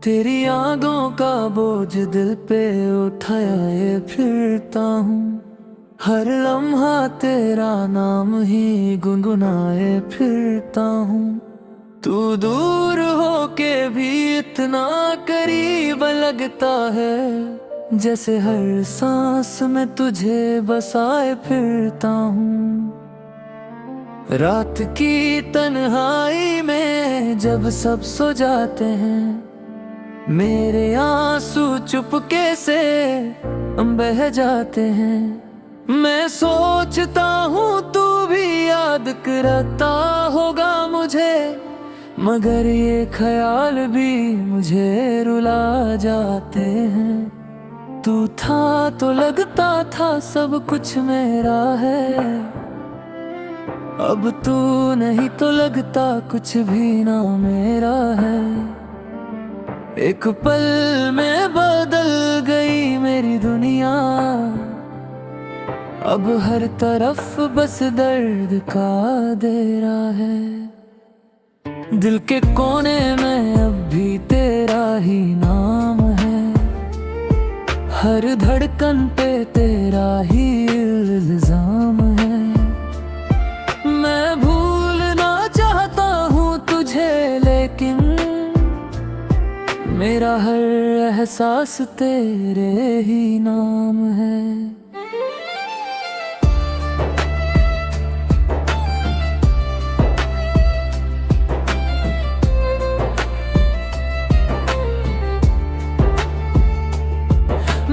तेरी यादों का बोझ दिल पे उठाए फिरता हूँ। हर लम्हा तेरा नाम ही गुनगुनाए फिरता हूँ। तू दूर होके भी इतना करीब लगता है, जैसे हर सांस में तुझे बसाए फिरता हूँ। रात की तन्हाई में जब सब सो जाते हैं, मेरे आंसू चुपके से बह जाते हैं। मैं सोचता हूँ तू भी याद करता होगा मुझे, मगर ये ख्याल भी मुझे रुला जाते हैं। तू था तो लगता था सब कुछ मेरा है, अब तू नहीं तो लगता कुछ भी ना मेरा है। एक पल में बदल गई मेरी दुनिया, अब हर तरफ बस दर्द का अंधेरा है। दिल के कोने में अब भी तेरा ही नाम है, हर धड़कन पे तेरा ही इल्जाम है। मैं भूलना चाहता हूँ तुझे, लेकिन मेरा हर एहसास तेरे ही नाम है।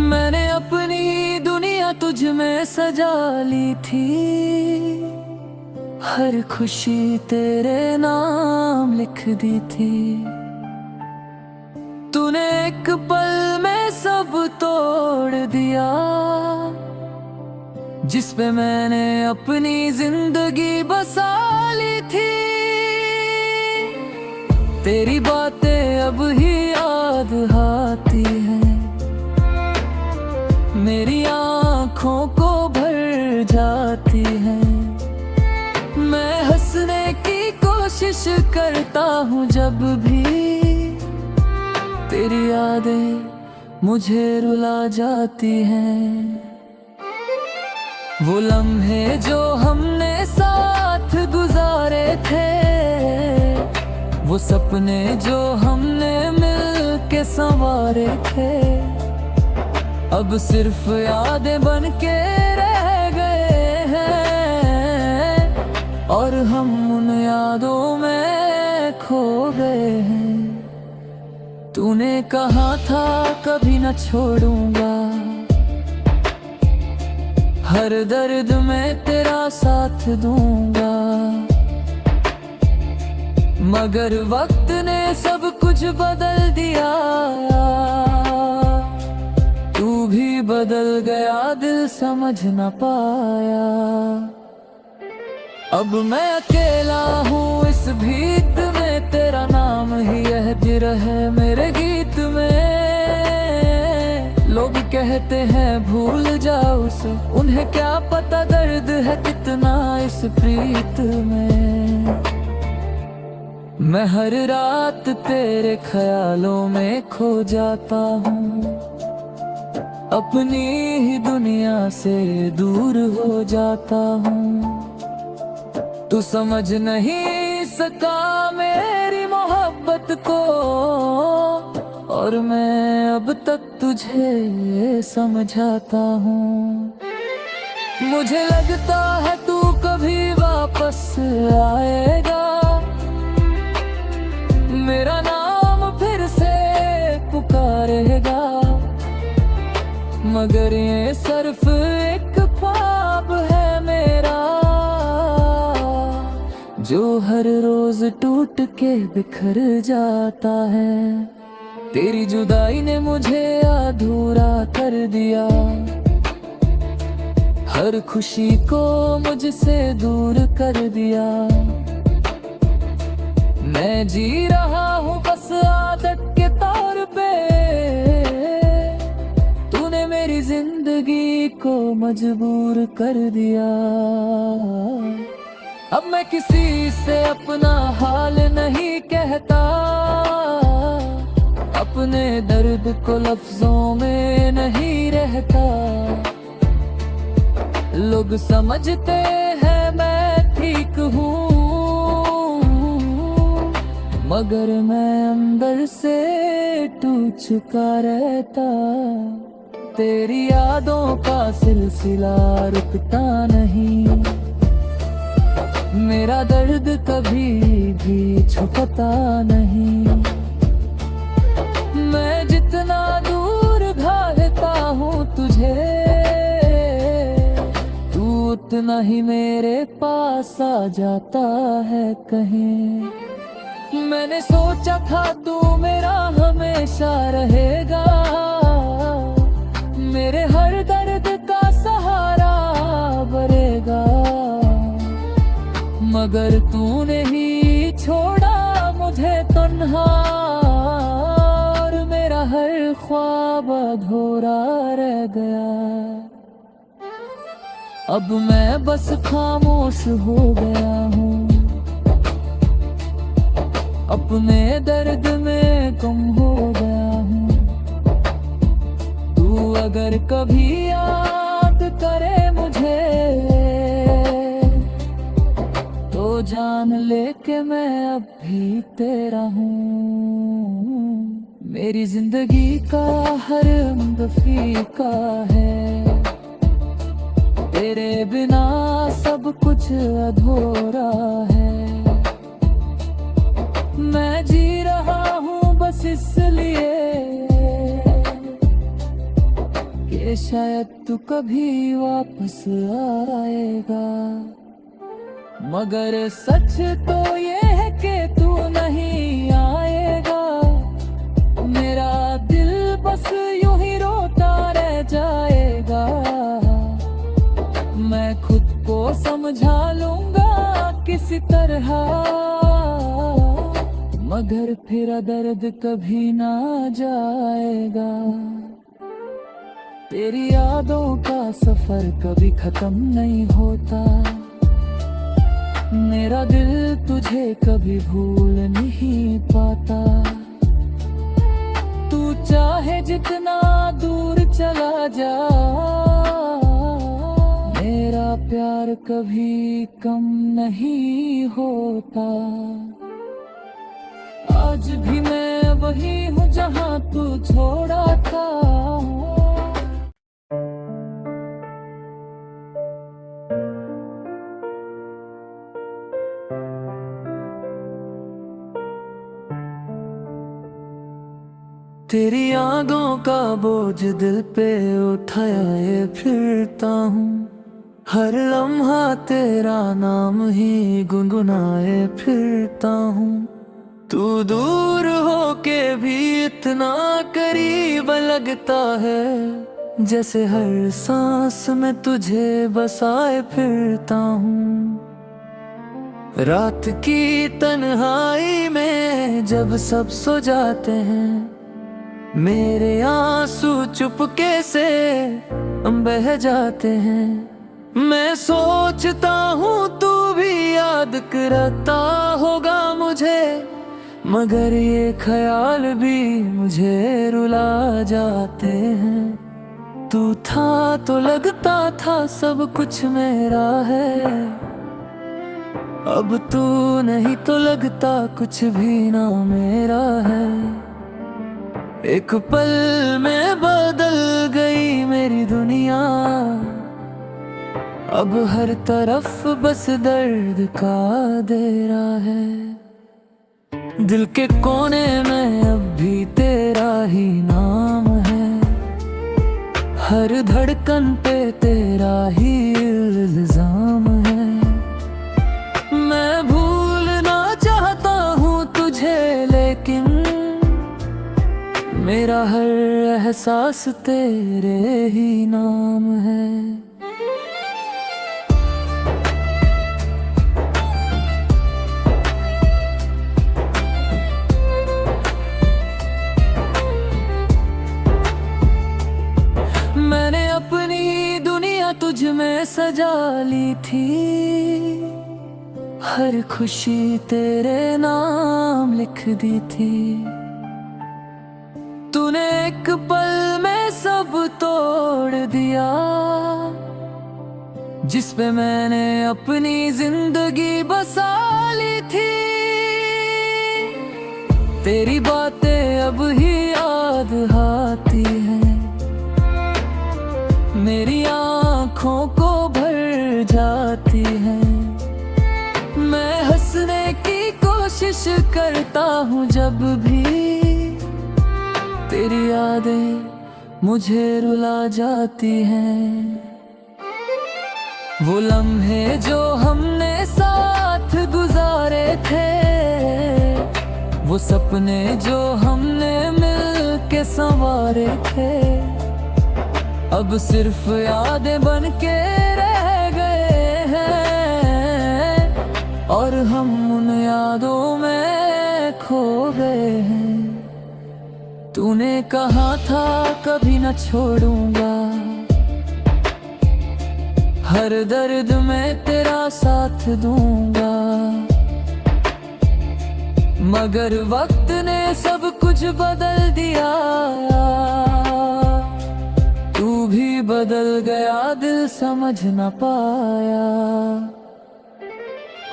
मैंने अपनी दुनिया तुझ में सजा ली थी, हर खुशी तेरे नाम लिख दी थी। तूने एक पल में सब तोड़ दिया, जिस पे मैंने अपनी जिंदगी बसा ली थी। तेरी बातें अब ही याद आती हैं, मेरी आँखों को भर जाती हैं। मैं हंसने की कोशिश करता हूँ जब भी तेरी यादें मुझे रुला जाती हैं। वो लम्हे जो हमने साथ गुजारे थे, वो सपने जो हमने मिल के संवारे थे, अब सिर्फ यादें बन के रह गए हैं, और हम उन यादों में खो गए हैं। तूने कहा था कभी न छोड़ूंगा, हर दर्द में तेरा साथ दूंगा, मगर वक्त ने सब कुछ बदल दिया। तू भी बदल गया, दिल समझ न पाया। अब मैं अकेला हूँ इस भीत में, तेरा नाम ही यह जिर है मेरे गीत में। लोग कहते हैं भूल जाओ उसे, उन्हें क्या पता दर्द है कितना इस प्रीत में। मैं हर रात तेरे ख्यालों में खो जाता हूँ, अपनी ही दुनिया से दूर हो जाता हूँ। तू समझ नहीं सका मेरी मोहब्बत को, और मैं अब तक तुझे समझाता हूँ। मुझे लगता है तू कभी वापस आएगा, मेरा नाम फिर से पुकारेगा, मगर ये सिर्फ एक ख्वाब है मेरा, जो हर रोज टूट के बिखर जाता है। तेरी जुदाई ने मुझे अधूरा कर दिया, हर खुशी को मुझसे दूर कर दिया। मैं जी रहा हूँ बस आदत के तौर पे, तूने मेरी जिंदगी को मजबूर कर दिया। अब मैं किसी से अपना हाल नहीं कहता, अपने दर्द को लफ्जों में नहीं रहता। लोग समझते हैं मैं ठीक हूँ, मगर मैं अंदर से टूट चुका रहता। तेरी यादों का सिलसिला रुकता नहीं, मेरा दर्द कभी भी छुपता नहीं। मैं जितना दूर भागता हूँ तुझे, तू उतना ही मेरे पास आ जाता है कहीं। मैंने सोचा था तू मेरा हमेशा रहेगा, मेरे हर दर्द का सहारा बनेगा, मगर तूने ही छोड़ा मुझे तन्हा, हर ख्वाब अधूरा रह गया। अब मैं बस खामोश हो गया हूँ, अपने दर्द में गुम हो गया हूँ। तू अगर कभी याद करे मुझे, तो जान ले के मैं अब भी तेरा हूँ। मेरी जिंदगी का हर रंग फीका है, तेरे बिना सब कुछ अधूरा है। मैं जी रहा हूँ बस इसलिए कि शायद तू कभी वापस आएगा, मगर सच तो ये है कि तू नहीं आएगा। मेरा दिल बस यूं ही रोता रह जाएगा, मैं खुद को समझा लूंगा किसी तरह, मगर फिर दर्द कभी ना जाएगा। तेरी यादों का सफर कभी खत्म नहीं होता, मेरा दिल तुझे कभी भूल नहीं पाता। तू चाहे जितना दूर चला जा, मेरा प्यार कभी कम नहीं होता। आज भी मैं वही हूँ जहाँ तू छोड़ा था। तेरी यादों का बोझ दिल पे उठाए फिरता हूँ, हर लम्हा तेरा नाम ही गुनगुनाए फिरता हूँ। तू दूर होके भी इतना करीब लगता है, जैसे हर सांस में तुझे बसाए फिरता हूँ। रात की तन्हाई में जब सब सो जाते हैं, मेरे आंसू चुपके से बह जाते हैं। मैं सोचता हूँ तू भी याद करता होगा मुझे, मगर ये ख्याल भी मुझे रुला जाते हैं। तू था तो लगता था सब कुछ मेरा है, अब तू नहीं तो लगता कुछ भी ना मेरा है। एक पल में बदल गई मेरी दुनिया, अब हर तरफ बस दर्द का अंधेरा है। दिल के कोने में अब भी तेरा ही नाम है, हर धड़कन पे तेरा ही इल्जाम है। मैं भूलना चाहता हूँ तुझे, लेकिन मेरा हर एहसास तेरे ही नाम है। मैंने अपनी दुनिया तुझ में सजा ली थी, हर खुशी तेरे नाम लिख दी थी। तूने एक पल में सब तोड़ दिया, जिस पे मैंने अपनी जिंदगी बसा ली थी। तेरी बातें अब ही याद आती हैं, मेरी आँखों को भर जाती हैं। मैं हंसने की कोशिश करता हूँ जब भी तेरी यादें मुझे रुला जाती हैं। वो लम्हे जो हमने साथ गुजारे थे, वो सपने जो हमने मिल के संवारे थे, अब सिर्फ यादें बन के रह गए हैं, और हम उन यादों में खो गए हैं। तूने कहा था कभी न छोड़ूंगा, हर दर्द में तेरा साथ दूंगा, मगर वक्त ने सब कुछ बदल दिया। तू भी बदल गया, दिल समझ न पाया।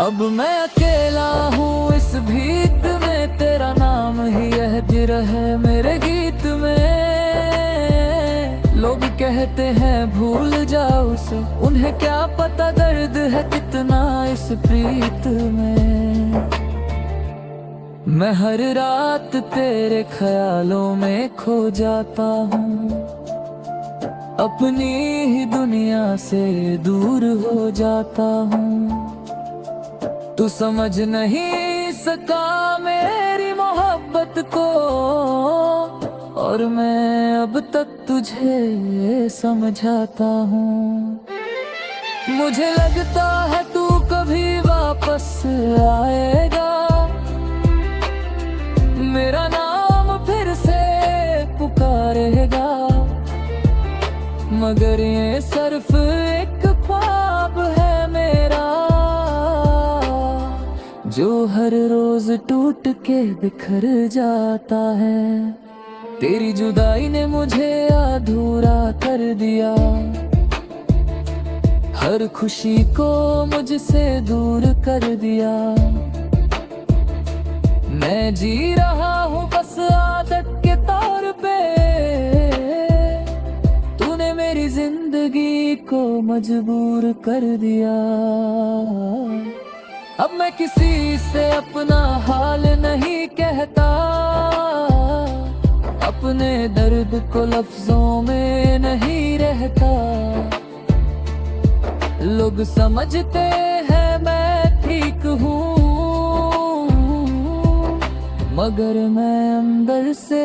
अब मैं अकेला हूँ इस भीत में, तेरा नाम ही यह है मेरे गीत में। लोग कहते हैं भूल जाओ उसे, उन्हें क्या पता दर्द है कितना इस प्रीत में। मैं हर रात तेरे ख्यालों में खो जाता हूँ, अपनी ही दुनिया से दूर हो जाता हूँ। तू समझ नहीं सका मेरी मोहब्बत को, और मैं अब तक तुझे समझाता हूँ। मुझे लगता है तू कभी वापस आएगा, मेरा नाम फिर से पुकारेगा, मगर ये सिर्फ एक ख्वाब है मेरा, जो हर रोज टूट के बिखर जाता है। तेरी जुदाई ने मुझे अधूरा कर दिया, हर खुशी को मुझसे दूर कर दिया। मैं जी रहा हूँ बस आदत के तौर पे, तूने मेरी जिंदगी को मजबूर कर दिया। अब मैं किसी से अपना हाल नहीं कहता, अपने दर्द को लफ्जों में नहीं रहता। लोग समझते हैं मैं ठीक हूँ, मगर मैं अंदर से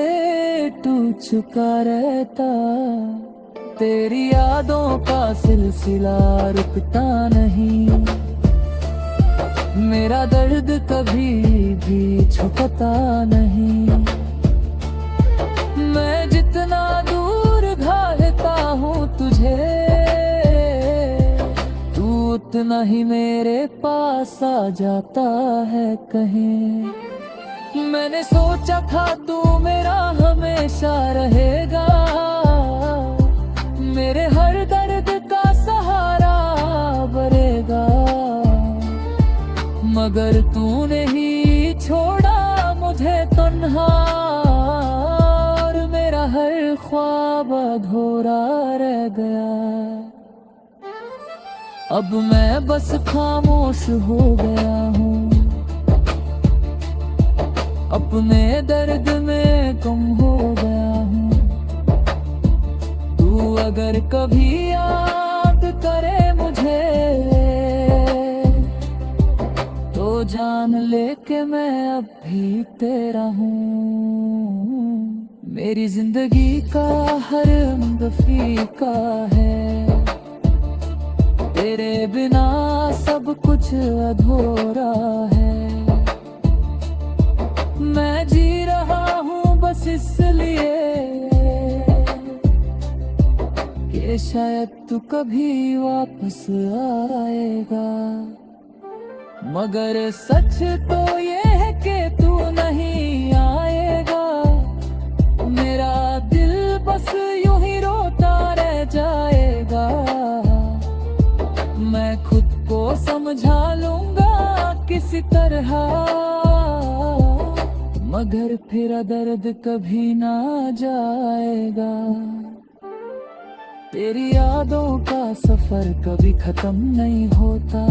टूट चुका रहता। तेरी यादों का सिलसिला रुकता नहीं, मेरा दर्द कभी भी छुपता नहीं। मैं जितना दूर भागता हूँ तुझे, तू उतना ही मेरे पास आ जाता है कहीं। मैंने सोचा था तू मेरा हमेशा रहेगा, मेरे हर दर्द का सहारा बनेगा, मगर तूने ही छोड़ा मुझे तन्हा, और मेरा हर ख्वाब अधूरा रह गया। अब मैं बस खामोश हो गया हूँ, अपने दर्द में गुम हो गया हूँ। तू अगर कभी याद करे मुझे, तो जान ले के मैं अब भी तेरा हूँ। मेरी जिंदगी का हर रंग फीका है, तेरे बिना सब कुछ अधूरा है। मैं जी रहा हूँ बस इसलिए कि शायद तू कभी वापस आएगा, मगर सच तो ये है कि तू नहीं आएगा। मेरा समझा लूंगा किसी तरह, मगर फिर दर्द कभी ना जाएगा। तेरी यादों का सफर कभी खत्म नहीं होता,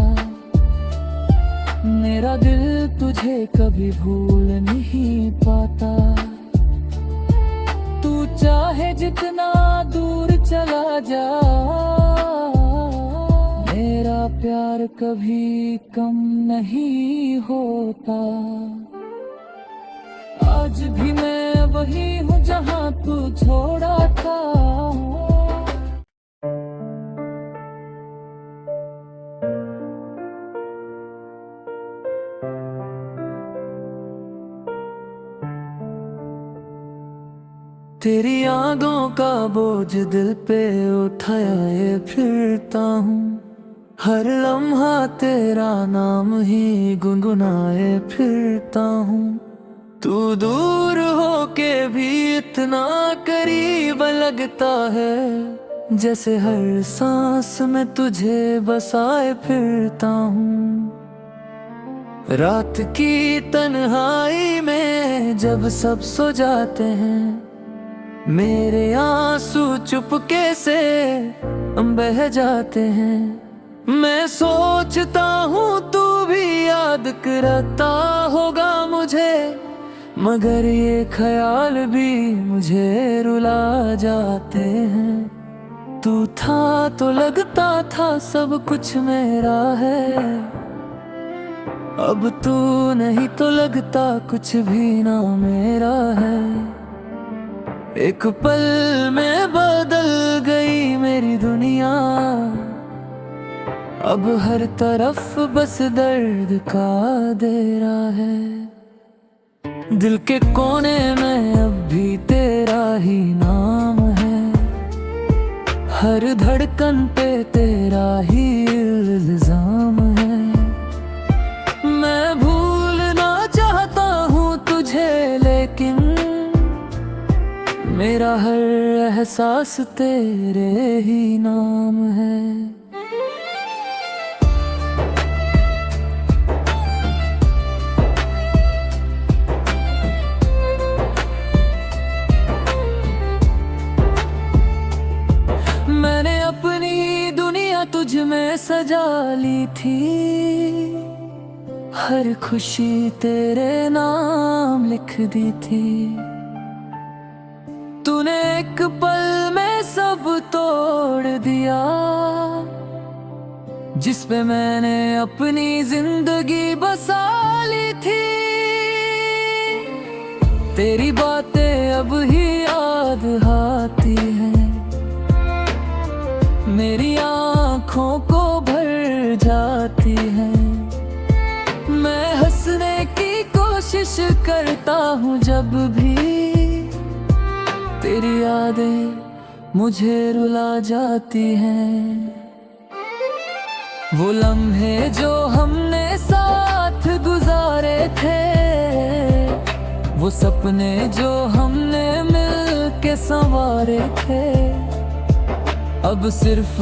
मेरा दिल तुझे कभी भूल नहीं पाता। तू चाहे जितना दूर चला जा, मेरा प्यार कभी कम नहीं होता। आज भी मैं वही हूँ जहाँ तू छोड़ा था। तेरी यादों का बोझ दिल पे उठाए फिरता हूँ, हर लम्हा तेरा नाम ही गुनगुनाए फिरता हूँ। तू दूर होके भी इतना करीब लगता है, जैसे हर सांस में तुझे बसाए फिरता हूँ। रात की तन्हाई में जब सब सो जाते हैं, मेरे आंसू चुपके से बह जाते हैं। मैं सोचता हूँ तू भी याद करता होगा मुझे, मगर ये ख्याल भी मुझे रुला जाते हैं। तू था तो लगता था सब कुछ मेरा है, अब तू नहीं तो लगता कुछ भी ना मेरा है। एक पल में बदल गई मेरी दुनिया, अब हर तरफ बस दर्द का अंधेरा है। दिल के कोने में अब भी तेरा ही नाम है, हर धड़कन पे तेरा ही इल्जाम है। मैं भूलना चाहता हूँ तुझे, लेकिन मेरा हर एहसास तेरे ही नाम है। मैंने अपनी दुनिया तुझ में सजा ली थी, हर खुशी तेरे नाम लिख दी थी। तूने एक पल में सब तोड़ दिया, जिस पे मैंने अपनी जिंदगी बसा ली थी। तेरी बातें अब ही याद आती हैं, मेरी आँखों को भर जाती हैं। मैं हंसने की कोशिश करता हूँ जब भी तेरी यादें मुझे रुला जाती हैं। वो लम्हे जो हमने साथ गुजारे थे, वो सपने जो हमने मिल के संवारे थे, अब सिर्फ